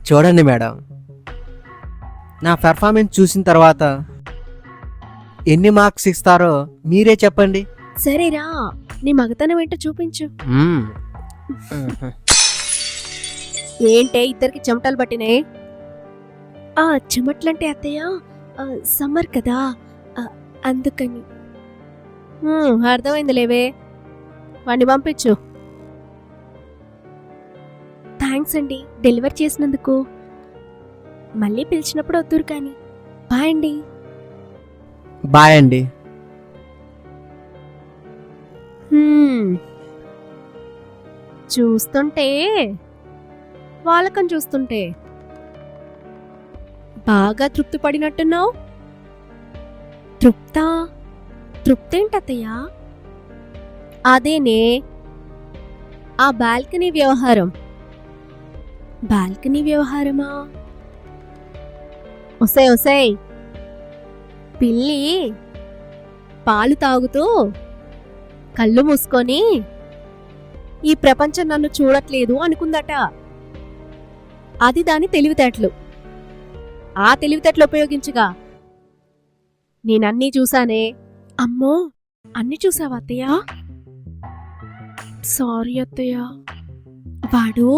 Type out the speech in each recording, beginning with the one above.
చూడండి మేడం, నా పెర్ఫార్మెన్స్ చూసిన తర్వాత ఎన్ని మార్క్స్ ఇస్తారో మీరే చెప్పండి. సరేరా, నీ మగతనం ఏంటో చూపించు. మ్మ్. ఏంటే ఇద్దరికి చెమటలు పట్టినాయి? చెమట్లంటే అత్తయ్య, సమ్మర్ కదా, అందుకని. అర్థమైంది లేవే, వాడిని పంపించు. థ్యాంక్స్ అండి డెలివర్ చేసినందుకు. మళ్ళీ పిలిచినప్పుడు వద్దురు కానీ. బాయ్ అండి. బాయ్ అండి. చూస్తుంటే వాళ్ళకని చూస్తుంటే బాగా తృప్తి పడినట్టున్నావు. తృప్తేంటత్తయ్యా? అదేనే, ఆ బాల్కనీ వ్యవహారమా? ఒసేయ్ పిల్లి పాలు తాగుతూ కళ్ళు మూసుకొని ఈ ప్రపంచం నన్ను చూడట్లేదు అనుకుందట. అది దాని తెలివితేటలు. ఆ తెలివితేటలు ఉపయోగించుగా నేనన్నీ చూసానే. అమ్మో, అన్ని చూసావా అత్తయ్య? సారీ అత్తయ్య, వాడు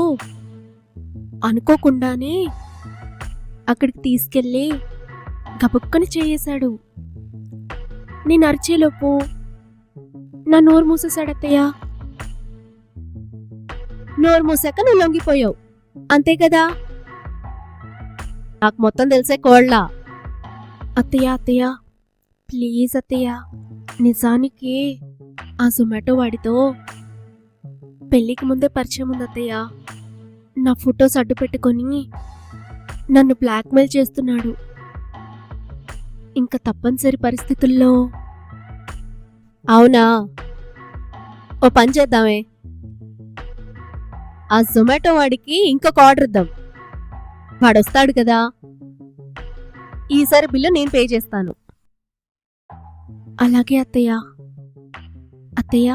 అనుకోకుండానే అక్కడికి తీసుకెళ్ళి గబుక్కని చేయేశాడు. నేను అరిచేలోపు నా నోరు మూసేశాడత్తయ్య. నోరు మూసాక నువ్వు లొంగిపోయావు, అంతే కదా? నాకు మొత్తం తెలిసే కోళ్ళ. అత్తయ్య ప్లీజ్ అత్తయ్య, నిజానికి ఆ జొమాటో వాడితో పెళ్లికి ముందే పరిచయం ఉంది అత్తయ్య. నా ఫొటోస్ అడ్డు పెట్టుకొని నన్ను బ్లాక్మెయిల్ చేస్తున్నాడు. ఇంకా తప్పనిసరి పరిస్థితుల్లో. అవునా, ఓ పని చేద్దామే, ఆ జొమాటో వాడికి ఇంకొక ఆర్డర్ ఇద్దాం. వాడొస్తాడు కదా, ఈసారి బిల్లు నేను పే చేస్తాను. అలాగే అత్తయ్య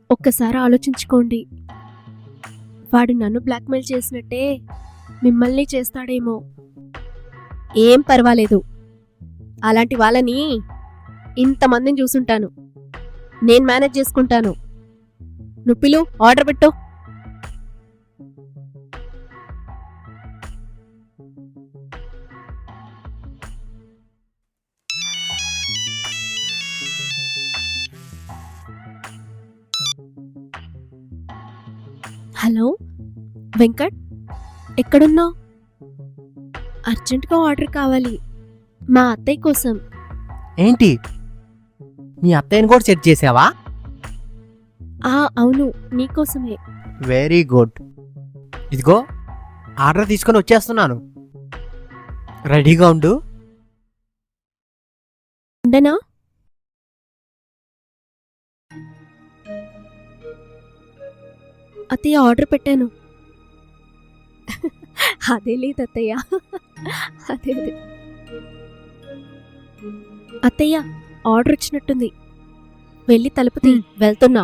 ఒక్కసారి ఆలోచించుకోండి. వాడు నన్ను బ్లాక్మెయిల్ చేసినట్టే మిమ్మల్ని చేస్తాడేమో. ఏం పర్వాలేదు, అలాంటి వాళ్ళని ఇంతమందిని చూసుంటాను. నేను మేనేజ్ చేసుకుంటాను. నువ్వు పిలు, ఆర్డర్ పెట్టు. హలో వెంకట్, ఎక్కడున్నావు? అర్జెంటుగా ఆర్డర్ కావాలి మా అత్తయ్య కోసం. ఏంటి, మీ అత్తయ్యని కూడా సెట్ చేసావా? అవును, నీకోసమే. Very good. ఇదిగో ఆర్డర్ తీసుకొని వచ్చేస్తున్నాను, రెడీగా ఉండు. ఉండనా? అత్తయ్య ఆర్డర్ పెట్టాను. అదే లేదు అత్తయ్య, అదే అత్తయ్య ఆర్డర్ వచ్చినట్టుంది. వెళ్ళి తలుపు తీ, వెళ్తున్నా.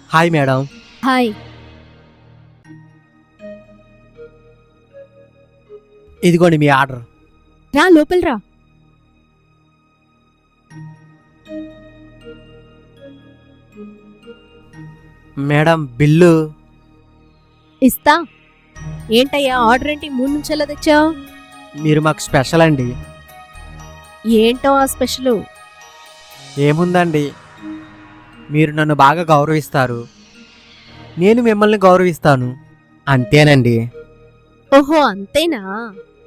Hi madam. హాయ్. ఇదిగోండి మీ ఆర్డర్. రా లోపల రా. మేడం బిల్లు ఇస్తా. ఏంటయ్యా ఆర్డర్ ఏంటి 3 నిమిషాల్లో తెచ్చావు? మీరు మాకు స్పెషల్ అండి. ఏంటో ఆ స్పెషల్? ఏముందండి, మీరు నన్ను బాగా గౌరవిస్తారు, నేను మిమ్మల్ని గౌరవిస్తాను, అంతేనండి. ఓహో అంతేనా?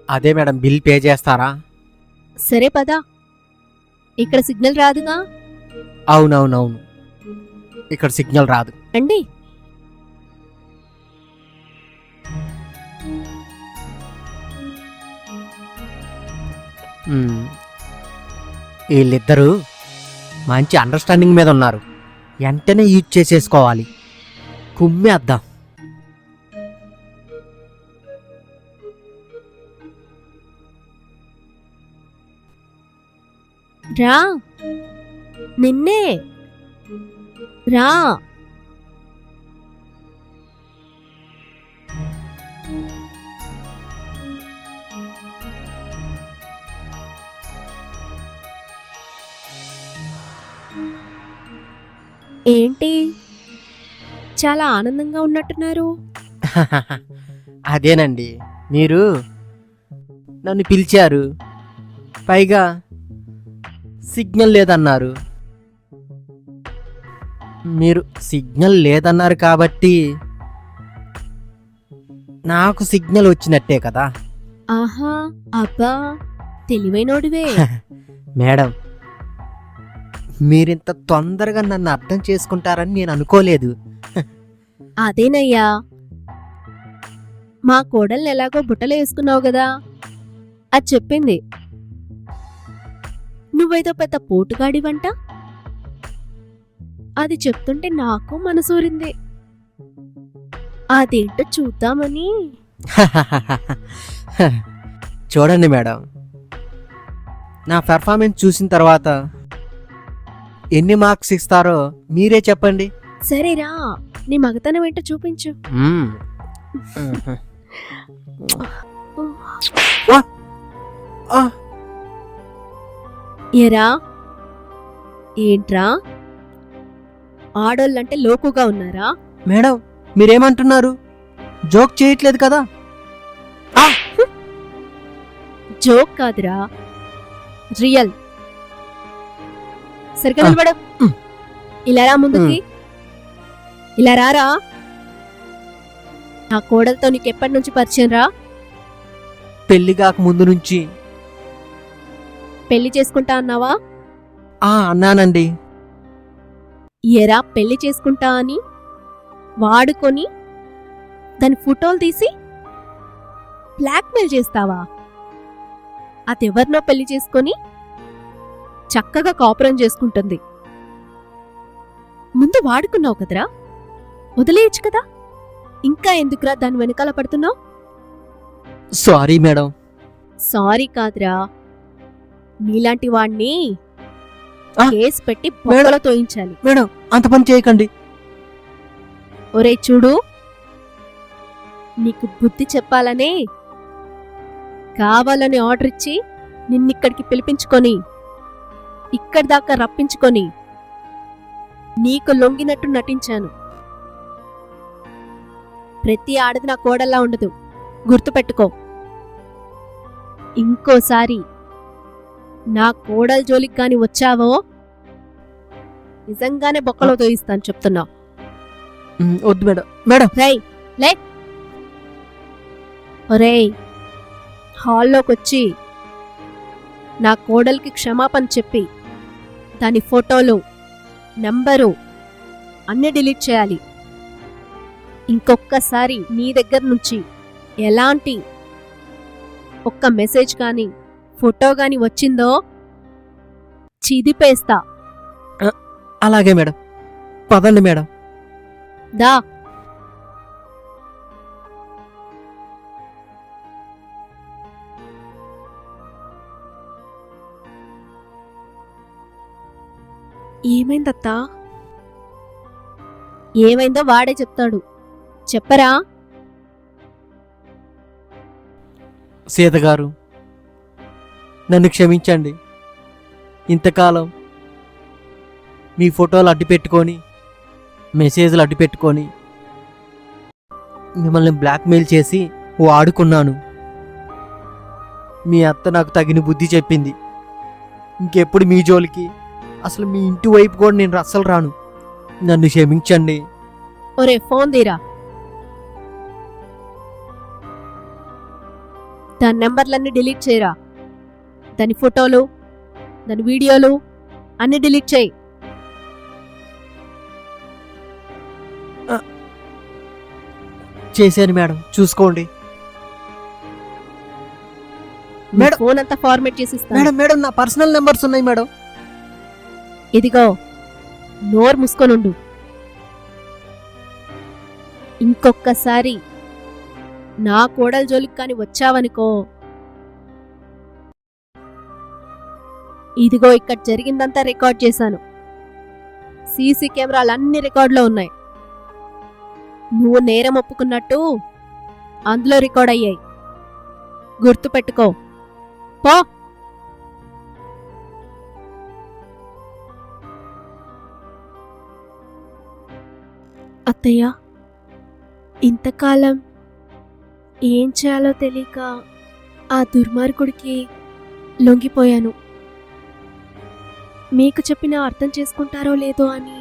అదే మేడం, బిల్ పే చేస్తారా? సరే పదా, ఇక్కడ సిగ్నల్ రాదుగా. అవునవునవును, ఇక్కడ సిగ్నల్ రాదు అండి. వీళ్ళిద్దరూ మంచి అండర్స్టాండింగ్ మీద ఉన్నారు, వెంటనే యూజ్ చేసేసుకోవాలి, కుమ్మేద్దాం. రా, నిన్నే రా. ఏంటి చాలా ఆనందంగా ఉన్నట్టున్నారు? అదేనండి, మీరు నన్ను పిలిచారు, పైగా సిగ్నల్ లేదన్నారు. మీరు సిగ్నల్ లేదన్నారు కాబట్టి నాకు సిగ్నల్ వచ్చినట్టే కదా. ఆహా, అబ్బా, తెలివైనోడివే. మేడం, మీరింత తొందరగా నన్ను అర్థం చేసుకుంటారని నేను అనుకోలేదు. అదేనయ్యా, మా కోడల్ని ఎలాగో బుట్టలో వేసుకున్నావు కదా, అది చెప్పింది. నువ్వేదో పెద్ద పోటుగాడివంట, అది చెప్తుంటే నాకు మనసూరింది. అదేంటో చూద్దామని. చూడండి మేడం, నా పెర్ఫార్మెన్స్ చూసిన తర్వాత ఎన్ని మార్క్స్ ఇస్తారో మీరే చెప్పండి. సరేరా, నీ మగతనం ఏంటో చూపించు. ఏరా, ఏంట్రా, ఆడోళ్ళంటే లోకుగా ఉన్నారా? మేడం, మీరేమంటున్నారు? జోక్ చేయట్లేదు కదా? జోక్ కాదురా, రియల్. సరిగ్గా నిలబడు. ఇలా రా ముందుకి, ఇలా రారా. నా కోడలతో నీకెప్పటి నుంచి పరిచయం రా? పెళ్లి కాక ముందు నుంచి. పెళ్లి చేసుకుంటా అన్నావా? అన్నానండి. ఎరా, పెళ్లి చేసుకుంటా అని వాడుకొని దాని ఫోటోలు తీసి బ్లాక్మెయిల్ చేస్తావా? అదెవరినో పెళ్లి చేసుకొని చక్కగా కాపురం చేసుకుంటుంది. ముందు వాడుకున్నావు కదరా, వదిలేయచ్చు కదా. ఇంకా ఎందుకురా దాని వెనకాల పడుతున్నావు? Sorry madam. సారీ కాదురా, నీలాంటి వాణ్ణి కేసు పెట్టి బొక్కలో తోయించాలి. మేడం, అంత పని చేయకండి. ఒరే చూడు, నీకు బుద్ధి చెప్పాలనే కావాలని ఆర్డర్ ఇచ్చి నిన్నిక్కడికి పిలిపించుకొని ఇక్కడి దాకా రప్పించుకొని నీకు లొంగినట్టు నటించాను. ప్రతి ఆడది నా కోడల్లా ఉండదు, గుర్తుపెట్టుకో. ఇంకోసారి నా కోడల జోలికి కాని వచ్చావో నిజంగానే బొక్కలో తోయిస్తాను చెప్తున్నా. వద్దు మేడం. మేడం, రేయ్ లే. ఒరేయ్, హాల్లోకొచ్చి నా కోడలికి క్షమాపణ చెప్పి దాని ఫోటోలు, నంబరు అన్నీ డిలీట్ చేయాలి. ఇంకొక్కసారి నీ దగ్గర నుంచి ఎలాంటి ఒక్క మెసేజ్ కానీ ఫోటో కానీ వచ్చిందో చిదిపేస్తా. అలాగే మేడం. పదండి మేడం. దా. ఏమైందత్తా? ఏమైందో వాడే చెప్తాడు, చెప్పరా? సీత గారు, నన్ను క్షమించండి. ఇంతకాలం మీ ఫోటోలు అడ్డు పెట్టుకొని, మెసేజ్లు అడ్డు పెట్టుకొని మిమ్మల్ని బ్లాక్మెయిల్ చేసి వాడుకున్నాను. మీ అత్త నాకు తగిన బుద్ధి చెప్పింది. ఇంకెప్పుడు మీ జోలికి, అసలు మీ ఇంటి వైపు కూడా నేను అస్సలు రాను. నన్ను క్షమించండి. ఒరే ఫోన్ తీరా. దాని నెంబర్లన్నీ డిలీట్ చేయరా. దాని ఫోటోలు, దాని వీడియోలు అన్ని డిలీట్ చేయి. చేశాను మేడం, చూసుకోండి. మేడం, ఫోన్ అంతా ఫార్మేట్ చేసిస్తా. మేడం మేడం నా పర్సనల్ నెంబర్స్ ఉన్నాయి మేడం. ఇదిగో, నోరు మూసుకొనుండు. ఇంకొక్కసారి నా కోడల జోలికి కాని వచ్చావనుకో ఇదిగో ఇక్కడ జరిగిందంతా రికార్డ్ చేశాను. సీసీ కెమెరాలు అన్ని రికార్డులో ఉన్నాయి. నువ్వు నేరం ఒప్పుకున్నట్టు అందులో రికార్డ్ అయ్యాయి. గుర్తుపెట్టుకో. పో. అత్తయ్య, ఇంతకాలం ఏం చేయాలో తెలియక ఆ దుర్మార్గుడికి లొంగిపోయాను. మీకు చెప్పినా అర్థం చేసుకుంటారో లేదో అని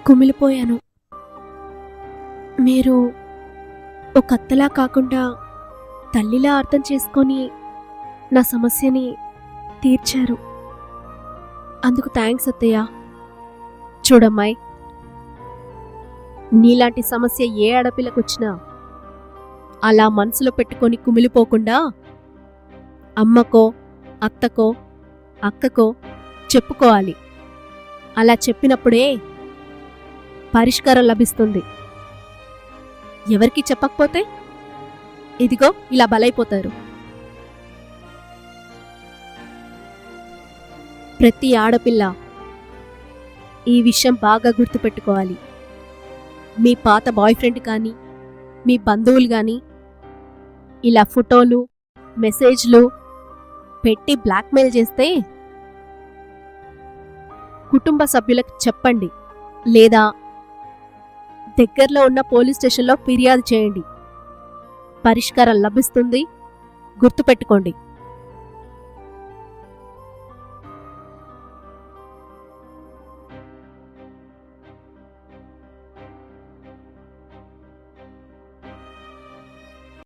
కుమిలిపోయాను. మీరు ఒక అత్తలా కాకుండా తల్లిలా అర్థం చేసుకొని నా సమస్యని తీర్చారు. అందుకు థ్యాంక్స్ అత్తయ్య. చూడమ్మాయి, నీలాంటి సమస్య ఏ ఆడపిల్లకొచ్చినా అలా మనసులో పెట్టుకొని కుమిలిపోకుండా అమ్మకో, అత్తకో, అక్కకో చెప్పుకోవాలి. అలా చెప్పినప్పుడే పరిష్కారం లభిస్తుంది. ఎవరికి చెప్పకపోతే ఇదిగో ఇలా బలైపోతారు. ప్రతి ఆడపిల్ల ఈ విషయం బాగా గుర్తుపెట్టుకోవాలి. మీ పాత బాయ్ ఫ్రెండ్ కానీ, మీ బంధువులు కానీ ఇలా ఫోటోలు, మెసేజ్లు పెట్టి బ్లాక్మెయిల్ చేస్తే కుటుంబ సభ్యులకు చెప్పండి, లేదా దగ్గరలో ఉన్న పోలీస్ స్టేషన్లో ఫిర్యాదు చేయండి. పరిష్కారం లభిస్తుంది. గుర్తుపెట్టుకోండి.